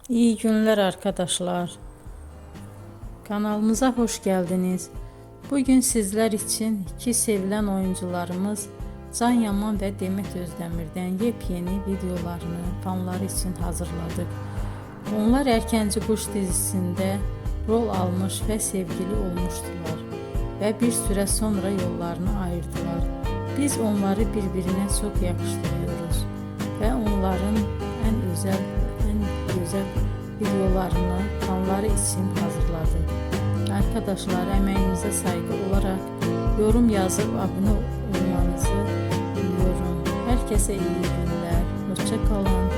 İyi günler arkadaşlar. Kanalımıza hoş geldiniz. Bugün sizler için iki sevilen oyuncularımız Can Yaman ve Demet Özdemir'den yepyeni videolarını fanları için hazırladık. Onlar Erkenci Kuş dizisinde rol almış ve sevgili olmuştular ve bir süre sonra yollarını ayırdılar. Biz onları birbirine çok yakıştırıyoruz ve onların en güzel videolarını fanları için hazırladık. Arkadaşlar, emeğimize saygı olarak yorum yazıp abone olmanızı diliyorum. Herkese iyi günler. Hoşça kalın.